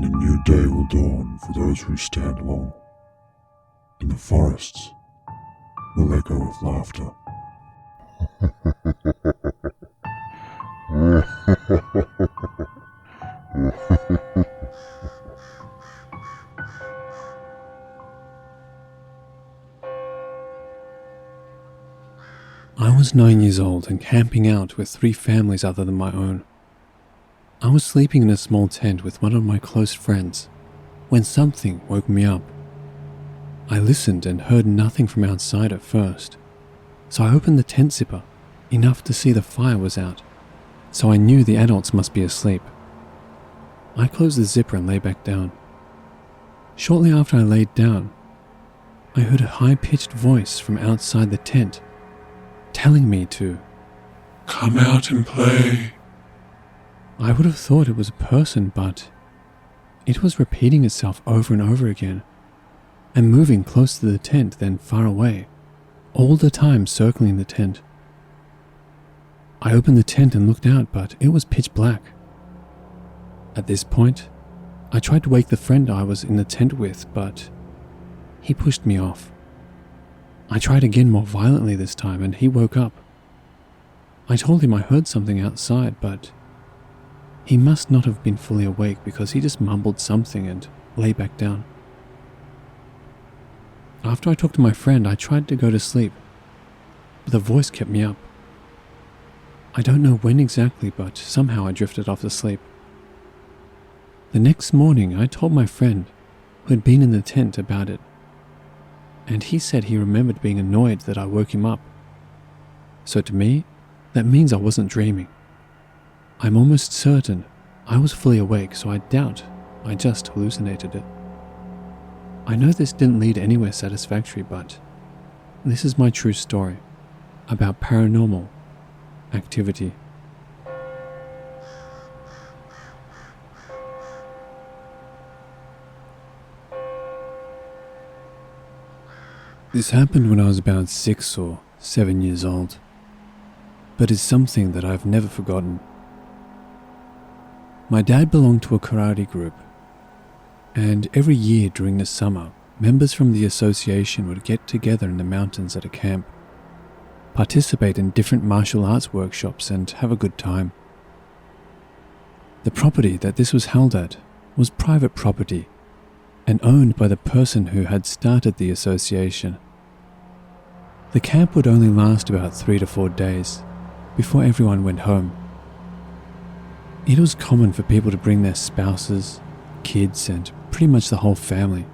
and a new day will dawn for those who stand alone. And the forests will echo with laughter. I was 9 years old and camping out with 3 families other than my own. I was sleeping in a small tent with one of my close friends when something woke me up. I listened and heard nothing from outside at first, so I opened the tent zipper enough to see the fire was out, so I knew the adults must be asleep. I closed the zipper and lay back down. Shortly after I laid down, I heard a high-pitched voice from outside the tent telling me to Come out and play. I would have thought it was a person, but it was repeating itself over and over again, and moving close to the tent, then far away, all the time circling the tent. I opened the tent and looked out, but it was pitch black. At this point, I tried to wake the friend I was in the tent with, but he pushed me off. I tried again more violently this time, and he woke up. I told him I heard something outside, but he must not have been fully awake because he just mumbled something and lay back down. After I talked to my friend, I tried to go to sleep, but the voice kept me up. I don't know when exactly, but somehow I drifted off to sleep. The next morning, I told my friend who had been in the tent about it, and he said he remembered being annoyed that I woke him up. So to me, that means I wasn't dreaming. I'm almost certain I was fully awake, so I doubt I just hallucinated it. I know this didn't lead anywhere satisfactory, but this is my true story about paranormal activity. This happened when I was about 6 or 7 years old, but is something that I've never forgotten. My dad belonged to a karate group, and every year during the summer, members from the association would get together in the mountains at a camp, participate in different martial arts workshops, and have a good time. The property that this was held at was private property and owned by the person who had started the association. The camp would only last about 3 to 4 days before everyone went home. It was common for people to bring their spouses, kids, and pretty much the whole family.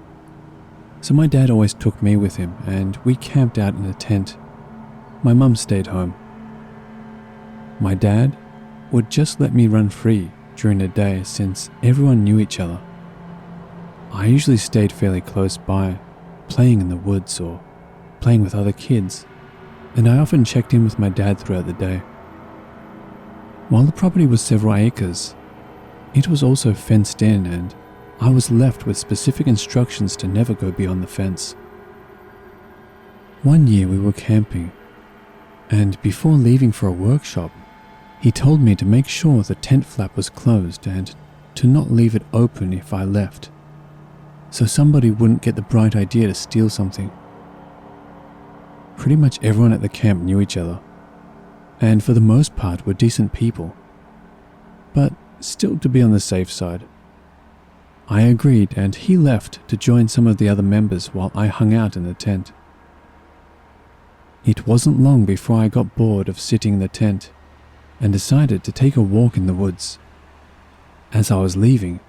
So my dad always took me with him, and we camped out in a tent. My mum stayed home. My dad would just let me run free during the day since everyone knew each other. I usually stayed fairly close by, playing in the woods or playing with other kids, and I often checked in with my dad throughout the day. While the property was several acres, it was also fenced in, and I was left with specific instructions to never go beyond the fence. One year we were camping, and before leaving for a workshop, he told me to make sure the tent flap was closed and to not leave it open if I left, so somebody wouldn't get the bright idea to steal something. Pretty much everyone at the camp knew each other, and for the most part were decent people, but still to be on the safe side. I agreed, and he left to join some of the other members while I hung out in the tent. It wasn't long before I got bored of sitting in the tent and decided to take a walk in the woods. As I was leaving,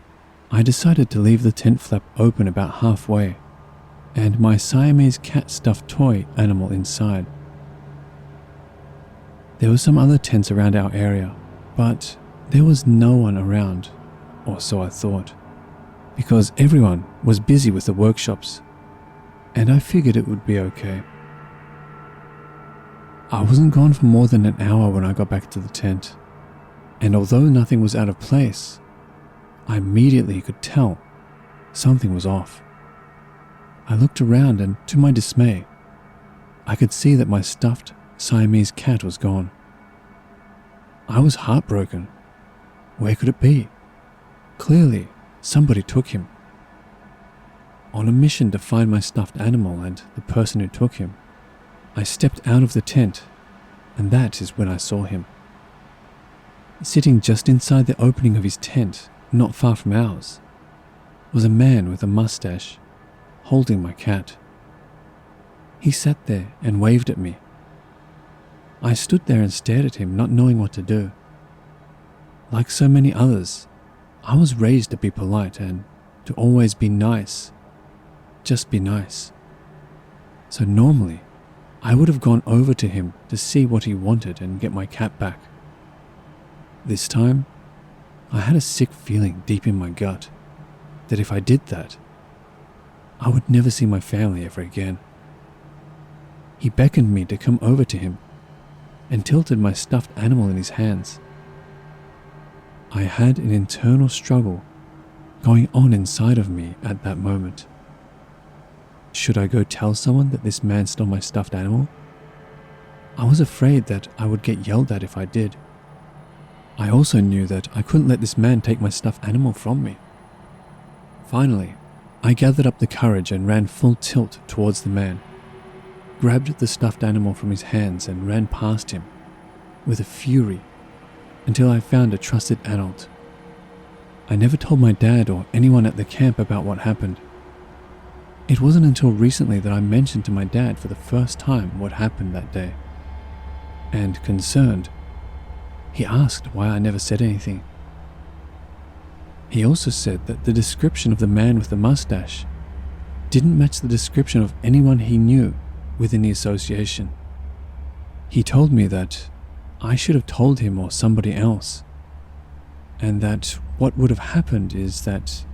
I decided to leave the tent flap open about halfway and my Siamese cat stuffed toy animal inside. There were some other tents around our area, but there was no one around, or so I thought, because everyone was busy with the workshops, and I figured it would be okay. I wasn't gone for more than an hour when I got back to the tent, and although nothing was out of place, I immediately could tell something was off. I looked around, and to my dismay, I could see that my stuffed Siamese cat was gone. I was heartbroken. Where could it be? Clearly, somebody took him. On a mission to find my stuffed animal and the person who took him, I stepped out of the tent, and that is when I saw him. Sitting just inside the opening of his tent, not far from ours, was a man with a mustache, holding my cat. He sat there and waved at me. I stood there and stared at him, not knowing what to do. Like so many others, I was raised to be polite and to always be nice. Just be nice. So normally, I would have gone over to him to see what he wanted and get my cat back. This time, I had a sick feeling deep in my gut that if I did that, I would never see my family ever again. He beckoned me to come over to him and tilted my stuffed animal in his hands. I had an internal struggle going on inside of me at that moment. Should I go tell someone that this man stole my stuffed animal? I was afraid that I would get yelled at if I did. I also knew that I couldn't let this man take my stuffed animal from me. Finally, I gathered up the courage and ran full tilt towards the man, grabbed the stuffed animal from his hands and ran past him with a fury until I found a trusted adult. I never told my dad or anyone at the camp about what happened. It wasn't until recently that I mentioned to my dad for the first time what happened that day. And concerned, he asked why I never said anything. He also said that the description of the man with the mustache didn't match the description of anyone he knew within the association. He told me that I should have told him or somebody else, and that what would have happened is that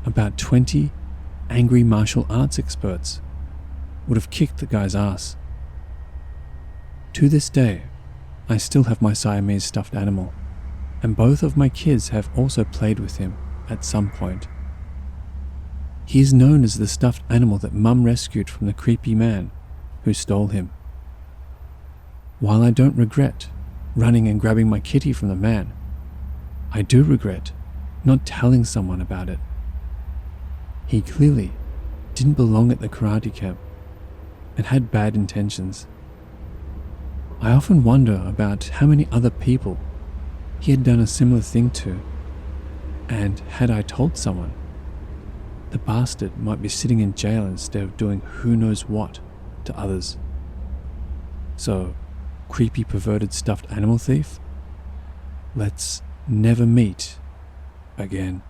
about 20 angry martial arts experts would have kicked the guy's ass. To this day, I still have my Siamese stuffed animal, and both of my kids have also played with him at some point. He is known as the stuffed animal that Mum rescued from the creepy man who stole him. While I don't regret running and grabbing my kitty from the man, I do regret not telling someone about it. He clearly didn't belong at the karate camp and had bad intentions. I often wonder about how many other people he had done a similar thing to, and had I told someone, the bastard might be sitting in jail instead of doing who knows what to others. So, creepy perverted stuffed animal thief, let's never meet again.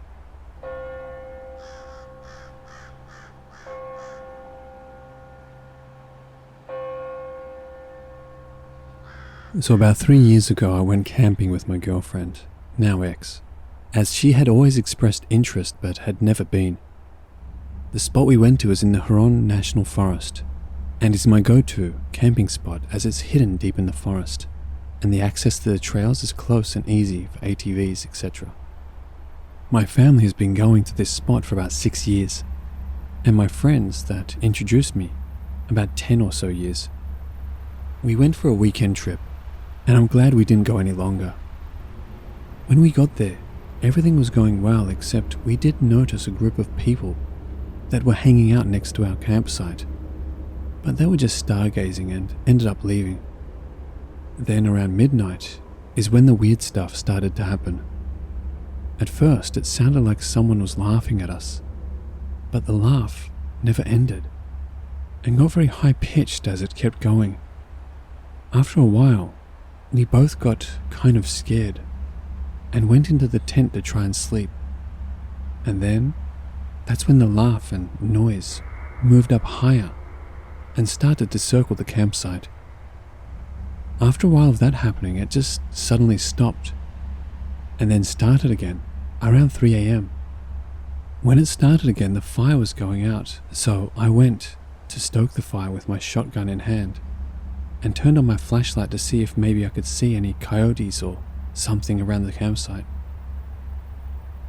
So about 3 years ago I went camping with my girlfriend, now ex, as she had always expressed interest but had never been. The spot we went to is in the Huron National Forest, and is my go-to camping spot as it's hidden deep in the forest, and the access to the trails is close and easy for ATVs, etc. My family has been going to this spot for about 6 years, and my friends that introduced me about 10 or so years. We went for a weekend trip, and I'm glad we didn't go any longer. When we got there, everything was going well, except we did notice a group of people that were hanging out next to our campsite, but they were just stargazing and ended up leaving. Then around midnight is when the weird stuff started to happen. At first it sounded like someone was laughing at us, but the laugh never ended and got very high-pitched as it kept going. After a while, we both got kind of scared and went into the tent to try and sleep. And then, that's when the laugh and noise moved up higher and started to circle the campsite. After a while of that happening, it just suddenly stopped and then started again around 3 a.m. When it started again, the fire was going out, so I went to stoke the fire with my shotgun in hand and turned on my flashlight to see if maybe I could see any coyotes or something around the campsite.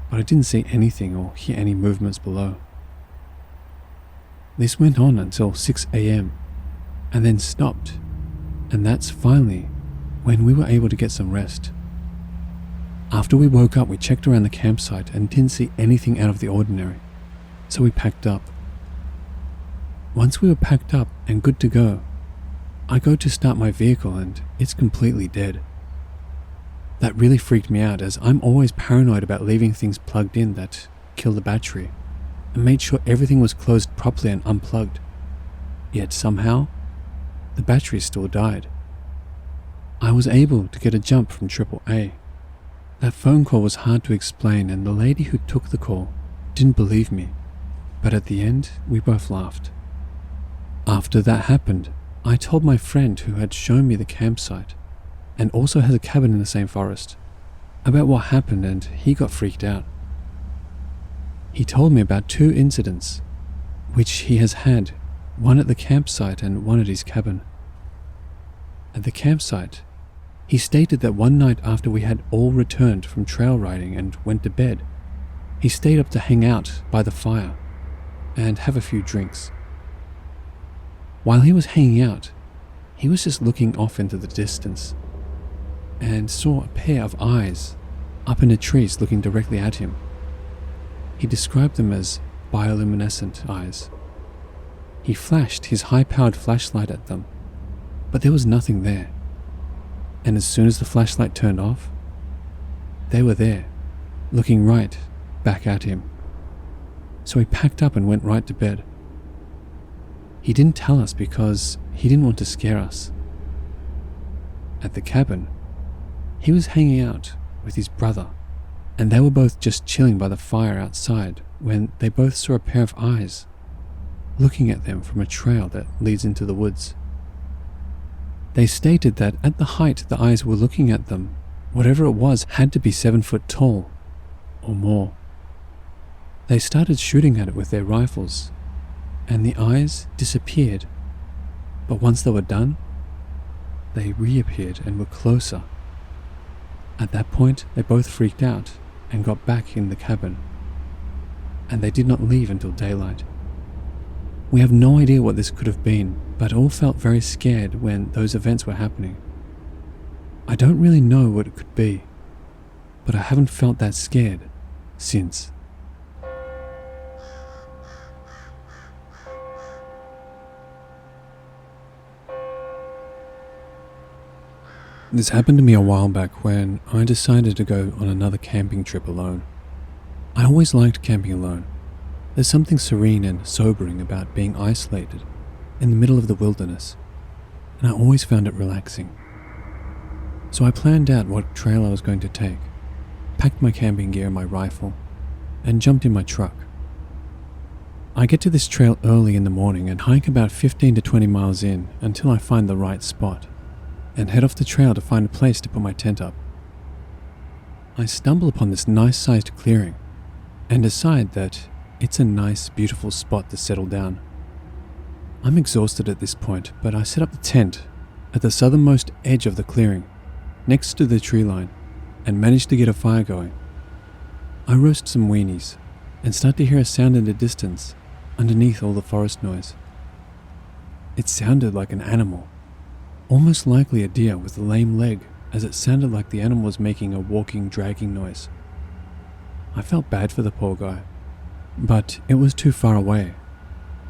But I didn't see anything or hear any movements below. This went on until 6 a.m. and then stopped, and that's finally when we were able to get some rest. After we woke up, we checked around the campsite and didn't see anything out of the ordinary, so we packed up. Once we were packed up and good to go, I go to start my vehicle and it's completely dead. That really freaked me out, as I'm always paranoid about leaving things plugged in that kill the battery, and made sure everything was closed properly and unplugged. Yet somehow, the battery still died. I was able to get a jump from AAA. That phone call was hard to explain, and the lady who took the call didn't believe me, but at the end, we both laughed. After that happened, I told my friend who had shown me the campsite, and also has a cabin in the same forest, about what happened, and he got freaked out. He told me about 2 incidents, which he has had, one at the campsite and one at his cabin. At the campsite, he stated that one night after we had all returned from trail riding and went to bed, he stayed up to hang out by the fire and have a few drinks. While he was hanging out, he was just looking off into the distance and saw a pair of eyes up in the trees looking directly at him. He described them as bioluminescent eyes. He flashed his high-powered flashlight at them, but there was nothing there. And as soon as the flashlight turned off, they were there, looking right back at him. So he packed up and went right to bed. He didn't tell us because he didn't want to scare us. At the cabin, he was hanging out with his brother, and they were both just chilling by the fire outside when they both saw a pair of eyes looking at them from a trail that leads into the woods. They stated that at the height the eyes were looking at them, whatever it was had to be 7 foot tall or more. They started shooting at it with their rifles, and the eyes disappeared, but once they were done, they reappeared and were closer. At that point, they both freaked out and got back in the cabin, and they did not leave until daylight. We have no idea what this could have been, but all felt very scared when those events were happening. I don't really know what it could be, but I haven't felt that scared since. This happened to me a while back when I decided to go on another camping trip alone. I always liked camping alone. There's something serene and sobering about being isolated in the middle of the wilderness, and I always found it relaxing. So I planned out what trail I was going to take, packed my camping gear and my rifle, and jumped in my truck. I get to this trail early in the morning and hike about 15 to 20 miles in until I find the right spot, and head off the trail to find a place to put my tent up. I stumble upon this nice-sized clearing and decide that it's a nice, beautiful spot to settle down. I'm exhausted at this point, but I set up the tent at the southernmost edge of the clearing, next to the tree line, and manage to get a fire going. I roast some weenies and start to hear a sound in the distance underneath all the forest noise. It sounded like an animal, almost likely a deer with a lame leg, as it sounded like the animal was making a walking, dragging noise. I felt bad for the poor guy, but it was too far away,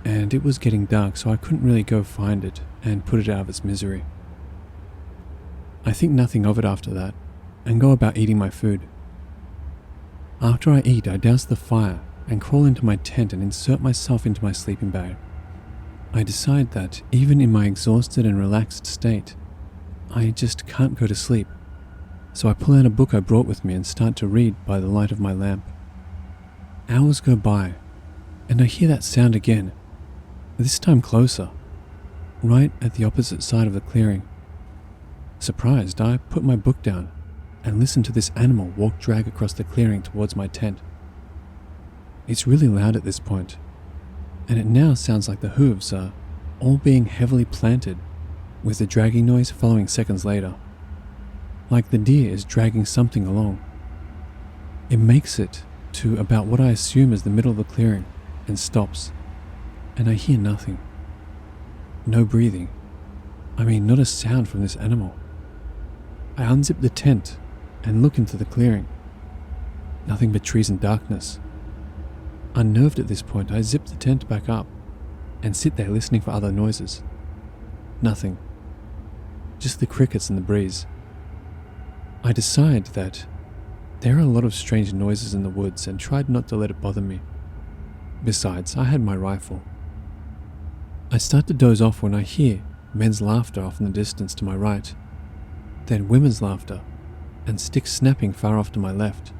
and it was getting dark, so I couldn't really go find it and put it out of its misery. I think nothing of it after that, and go about eating my food. After I eat, I douse the fire and crawl into my tent and insert myself into my sleeping bag. I decide that even in my exhausted and relaxed state, I just can't go to sleep. So I pull out a book I brought with me and start to read by the light of my lamp. Hours go by, and I hear that sound again, this time closer, right at the opposite side of the clearing. Surprised, I put my book down and listen to this animal drag across the clearing towards my tent. It's really loud at this point, and it now sounds like the hooves are all being heavily planted, with the dragging noise following seconds later, like the deer is dragging something along. It makes it to about what I assume is the middle of the clearing and stops, and I hear nothing. No breathing. Not a sound from this animal. I unzip the tent and look into the clearing, Nothing but trees and darkness. Unnerved at this point, I zip the tent back up and sit there listening for other noises. Nothing. Just the crickets and the breeze. I decide that there are a lot of strange noises in the woods and tried not to let it bother me. Besides, I had my rifle. I start to doze off when I hear men's laughter off in the distance to my right, then women's laughter and sticks snapping far off to my left.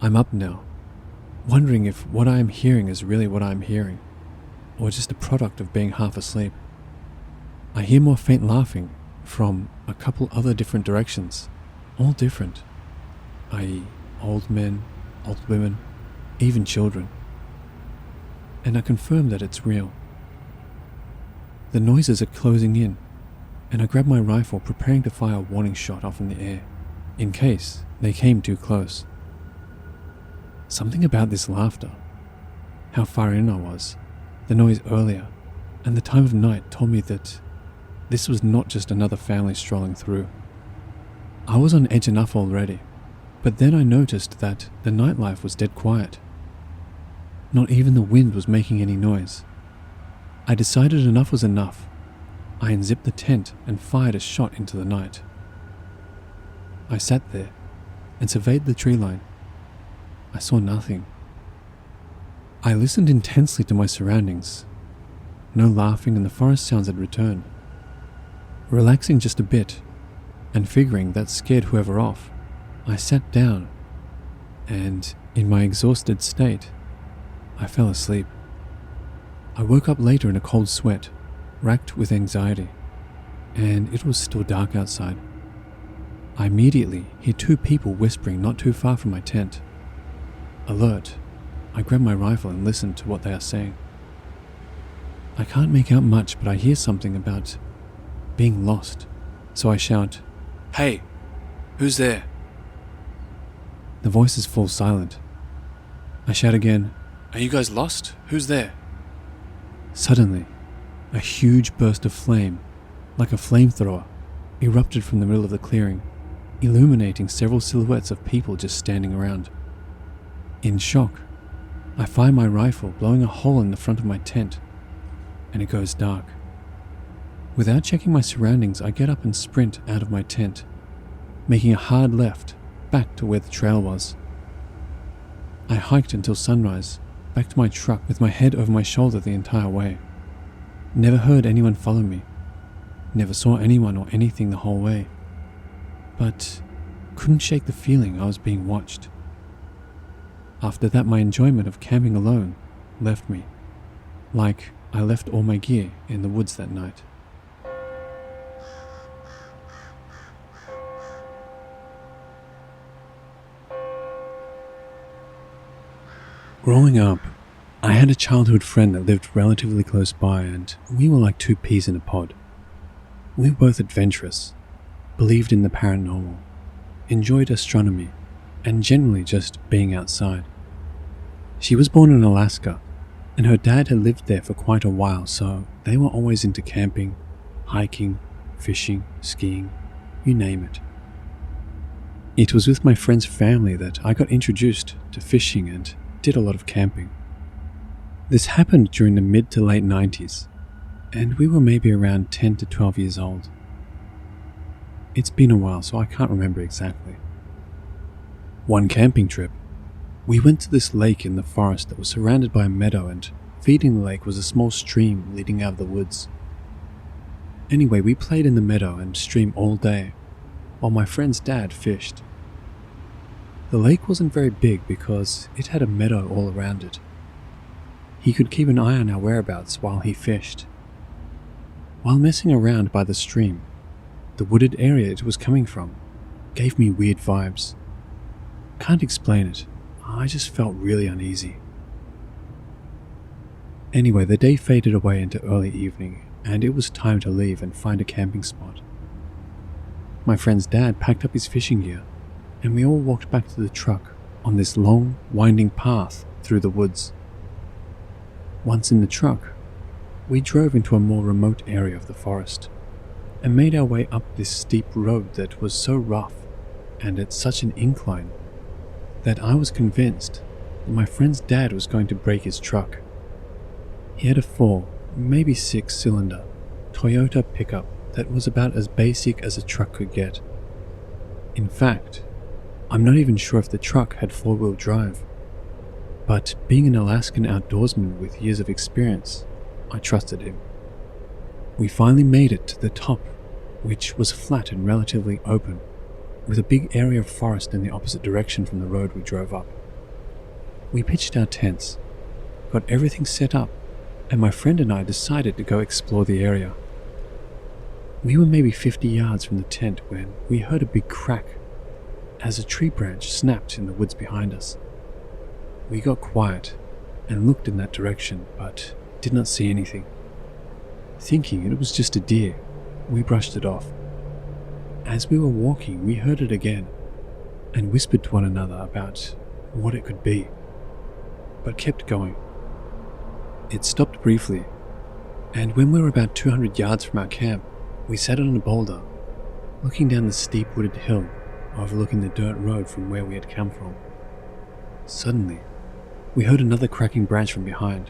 I'm up now, wondering if what I am hearing is really what I am hearing, or just a product of being half asleep. I hear more faint laughing from a couple other different directions, all different, i.e. old men, old women, even children. And I confirm that it's real. The noises are closing in, and I grab my rifle preparing to fire a warning shot off in the air, in case they came too close. Something about this laughter, how far in I was, the noise earlier, and the time of night told me that this was not just another family strolling through. I was on edge enough already, but then I noticed that the nightlife was dead quiet. Not even the wind was making any noise. I decided enough was enough. I unzipped the tent and fired a shot into the night. I sat there and surveyed the tree line. I saw nothing. I listened intensely to my surroundings. No laughing and the forest sounds had returned. Relaxing just a bit, and figuring that scared whoever off, I sat down, and in my exhausted state, I fell asleep. I woke up later in a cold sweat, racked with anxiety, and it was still dark outside. I immediately hear two people whispering not too far from my tent. Alert, I grab my rifle and listen to what they are saying. I can't make out much, but I hear something about being lost, so I shout, "Hey, who's there?" The voices fall silent. I shout again, "Are you guys lost? Who's there?" Suddenly, a huge burst of flame, like a flamethrower, erupted from the middle of the clearing, illuminating several silhouettes of people just standing around. In shock, I fire my rifle, blowing a hole in the front of my tent, and it goes dark. Without checking my surroundings, I get up and sprint out of my tent, making a hard left back to where the trail was. I hiked until sunrise, back to my truck with my head over my shoulder the entire way. Never heard anyone follow me. Never saw anyone or anything the whole way. But couldn't shake the feeling I was being watched. After that, my enjoyment of camping alone left me, like I left all my gear in the woods that night. Growing up, I had a childhood friend that lived relatively close by, and we were like two peas in a pod. We were both adventurous, believed in the paranormal, enjoyed astronomy, and generally just being outside. She was born in Alaska, and her dad had lived there for quite a while, so they were always into camping, hiking, fishing, skiing, you name it. It was with my friend's family that I got introduced to fishing and did a lot of camping. This happened during the mid to late 90s, and we were maybe around 10 to 12 years old. It's been a while, so I can't remember exactly. One camping trip, we went to this lake in the forest that was surrounded by a meadow, and feeding the lake was a small stream leading out of the woods. Anyway, we played in the meadow and stream all day, while my friend's dad fished. The lake wasn't very big because it had a meadow all around it. He could keep an eye on our whereabouts while he fished. While messing around by the stream, the wooded area it was coming from gave me weird vibes. Can't explain it, I just felt really uneasy. Anyway, the day faded away into early evening, and it was time to leave and find a camping spot. My friend's dad packed up his fishing gear, and we all walked back to the truck on this long, winding path through the woods. Once in the truck, we drove into a more remote area of the forest and made our way up this steep road that was so rough and at such an incline that I was convinced that my friend's dad was going to break his truck. He had a 4, maybe 6-cylinder Toyota pickup that was about as basic as a truck could get. In fact, I'm not even sure if the truck had 4-wheel drive, but being an Alaskan outdoorsman with years of experience, I trusted him. We finally made it to the top, which was flat and relatively open, with a big area of forest in the opposite direction from the road we drove up. We pitched our tents, got everything set up, and my friend and I decided to go explore the area. We were maybe 50 yards from the tent when we heard a big crack as a tree branch snapped in the woods behind us. We got quiet and looked in that direction, but did not see anything. Thinking it was just a deer, we brushed it off. As we were walking, we heard it again and whispered to one another about what it could be, but kept going. It stopped briefly, and when we were about 200 yards from our camp, we sat on a boulder, looking down the steep wooded hill overlooking the dirt road from where we had come from. Suddenly, we heard another cracking branch from behind.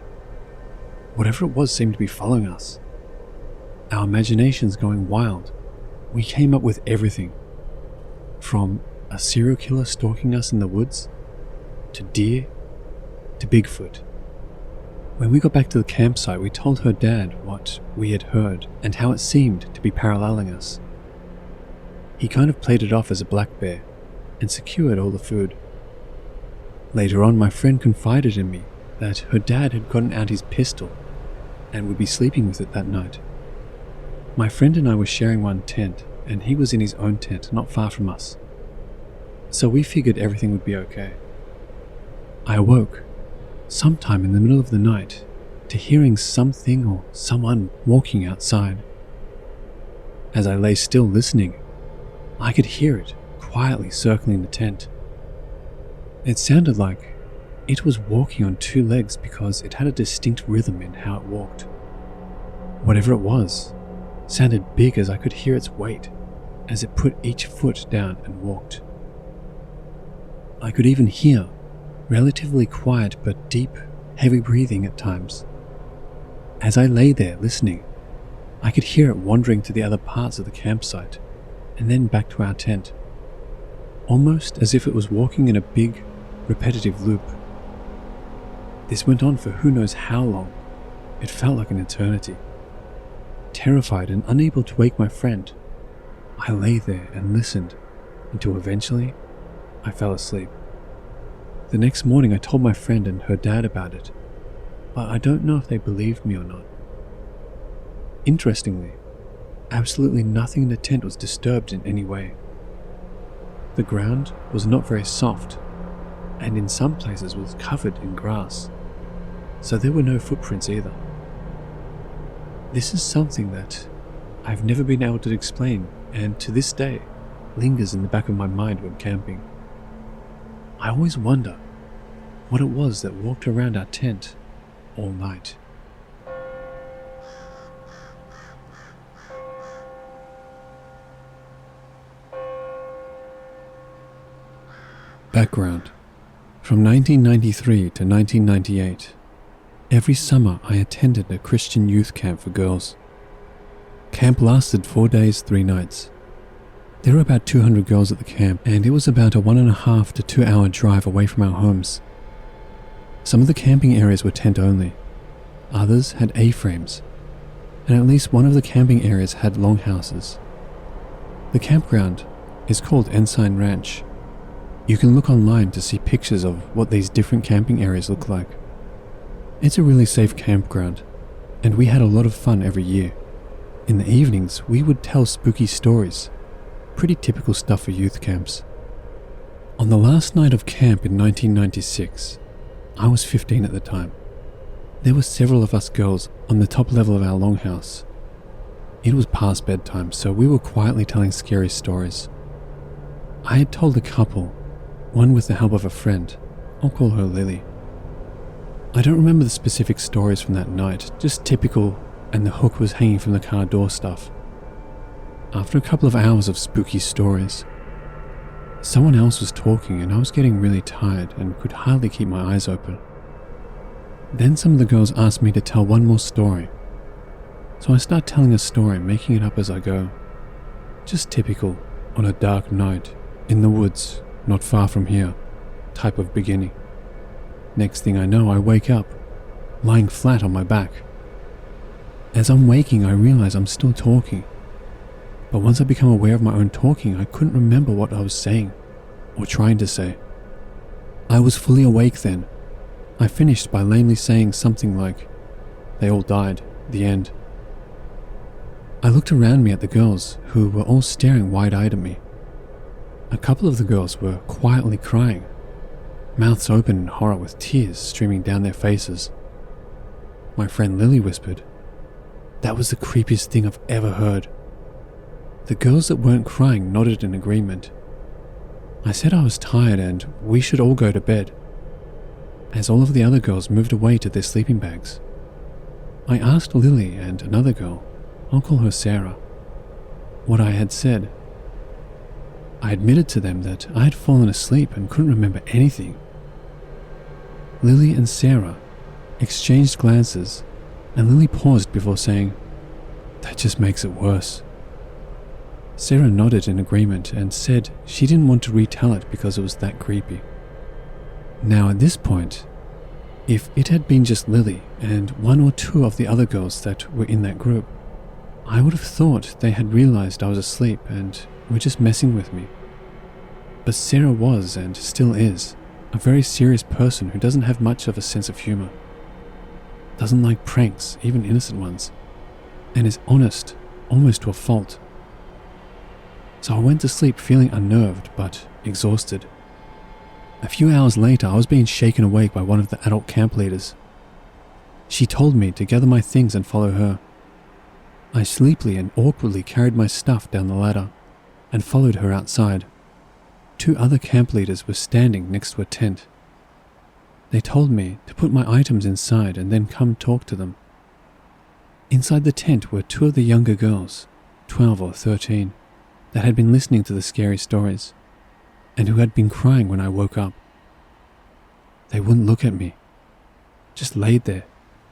Whatever it was seemed to be following us. Our imaginations going wild, we came up with everything, from a serial killer stalking us in the woods, to deer, to Bigfoot. When we got back to the campsite, we told her dad what we had heard and how it seemed to be paralleling us. He kind of played it off as a black bear and secured all the food. Later on, my friend confided in me that her dad had gotten out his pistol and would be sleeping with it that night. My friend and I were sharing one tent, and he was in his own tent not far from us, so we figured everything would be okay. I awoke sometime in the middle of the night to hearing something or someone walking outside. As I lay still listening, I could hear it quietly circling the tent. It sounded like it was walking on 2 legs because it had a distinct rhythm in how it walked. Whatever it was sounded big as I could hear its weight as it put each foot down and walked. I could even hear relatively quiet but deep, heavy breathing at times. As I lay there listening, I could hear it wandering to the other parts of the campsite and then back to our tent, almost as if it was walking in a big, repetitive loop. This went on for who knows how long. It felt like an eternity. Terrified and unable to wake my friend, I lay there and listened until eventually I fell asleep. The next morning I told my friend and her dad about it, but I don't know if they believed me or not. Interestingly, absolutely nothing in the tent was disturbed in any way. The ground was not very soft, and in some places was covered in grass, so there were no footprints either. This is something that I've never been able to explain, and to this day lingers in the back of my mind when camping. I always wonder what it was that walked around our tent all night. Background. From 1993 to 1998, every summer I attended a Christian youth camp for girls. Camp lasted 4 days, 3 nights. There were about 200 girls at the camp, and it was about a 1.5 to 2 hour drive away from our homes. Some of the camping areas were tent only, others had A-frames, and at least one of the camping areas had longhouses. The campground is called Ensign Ranch. You can look online to see pictures of what these different camping areas look like. It's a really safe campground, and we had a lot of fun every year. In the evenings, we would tell spooky stories, pretty typical stuff for youth camps. On the last night of camp in 1996, I was 15 at the time. There were several of us girls on the top level of our longhouse. It was past bedtime, so we were quietly telling scary stories. I had told a couple, one with the help of a friend. I'll call her Lily. I don't remember the specific stories from that night, just typical and the hook was hanging from the car door stuff. After a couple of hours of spooky stories, Someone else was talking and I was getting really tired and could hardly keep my eyes open. Then some of the girls asked me to tell one more story. So I start telling a story, making it up as I go. Just typical, on a dark night, in the woods, not far from here, type of beginning. Next thing I know, I wake up, lying flat on my back. As I'm waking, I realize I'm still talking. But once I become aware of my own talking, I couldn't remember what I was saying, or trying to say. I was fully awake then. I finished by lamely saying something like, "They all died, the end." I looked around me at the girls, who were all staring wide-eyed at me. A couple of the girls were quietly crying, mouths open in horror with tears streaming down their faces. My friend Lily whispered, "That was the creepiest thing I've ever heard." The girls that weren't crying nodded in agreement. I said I was tired and we should all go to bed, as all of the other girls moved away to their sleeping bags. I asked Lily and another girl, I'll call her Sarah, what I had said. I admitted to them that I had fallen asleep and couldn't remember anything. Lily and Sarah exchanged glances, and Lily paused before saying, "That just makes it worse." Sarah nodded in agreement and said she didn't want to retell it because it was that creepy. Now at this point, if it had been just Lily and one or two of the other girls that were in that group, I would have thought they had realized I was asleep and were just messing with me. But Sarah was, and still is, a very serious person who doesn't have much of a sense of humor, doesn't like pranks, even innocent ones, and is honest almost to a fault. So I went to sleep feeling unnerved but exhausted. A few hours later, I was being shaken awake by one of the adult camp leaders. She told me to gather my things and follow her. I sleepily and awkwardly carried my stuff down the ladder and followed her outside. 2 other camp leaders were standing next to a tent. They told me to put my items inside and then come talk to them. Inside the tent were 2 of the younger girls, 12 or 13, that had been listening to the scary stories, and who had been crying when I woke up. They wouldn't look at me, just laid there,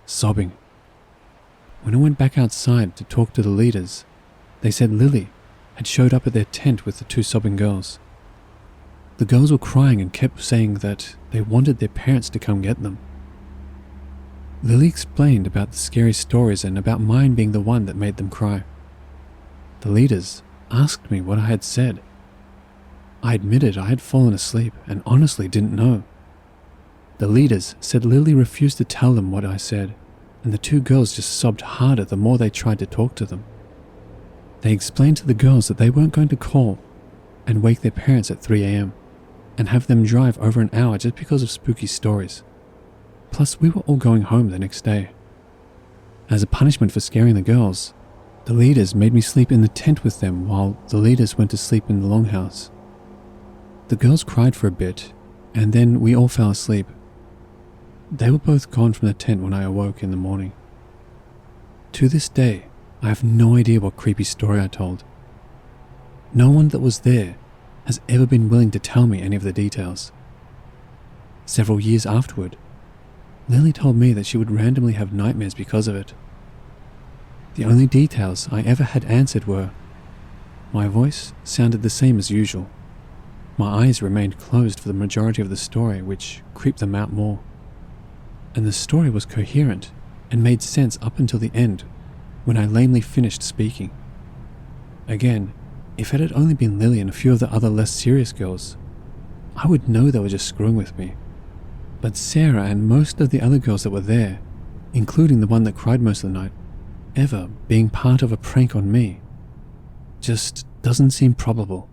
sobbing. When I went back outside to talk to the leaders, they said Lily had showed up at their tent with the 2 sobbing girls. The girls were crying and kept saying that they wanted their parents to come get them. Lily explained about the scary stories and about mine being the one that made them cry. The leaders asked me what I had said. I admitted I had fallen asleep and honestly didn't know. The leaders said Lily refused to tell them what I said, and the 2 girls just sobbed harder the more they tried to talk to them. They explained to the girls that they weren't going to call and wake their parents at 3 a.m. and have them drive over an hour just because of spooky stories. Plus, we were all going home the next day. As a punishment for scaring the girls, the leaders made me sleep in the tent with them while the leaders went to sleep in the longhouse. The girls cried for a bit, and then we all fell asleep. They were both gone from the tent when I awoke in the morning. To this day, I have no idea what creepy story I told. No one that was there has ever been willing to tell me any of the details. Several years afterward, Lily told me that she would randomly have nightmares because of it. The only details I ever had answered were, my voice sounded the same as usual. My eyes remained closed for the majority of the story, which creeped them out more. And the story was coherent and made sense up until the end, when I lamely finished speaking. Again, if it had only been Lily and a few of the other less serious girls, I would know they were just screwing with me. But Sarah and most of the other girls that were there, including the one that cried most of the night, ever being part of a prank on me, just doesn't seem probable.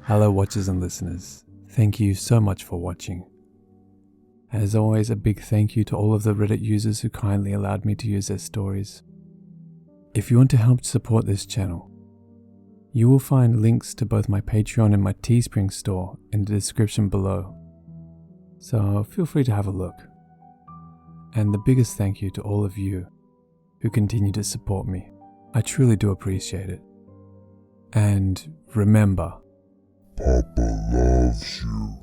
Hello watchers and listeners, thank you so much for watching. As always, a big thank you to all of the Reddit users who kindly allowed me to use their stories. If you want to help support this channel, you will find links to both my Patreon and my Teespring store in the description below, so feel free to have a look. And the biggest thank you to all of you who continue to support me. I truly do appreciate it. And remember, Papa loves you.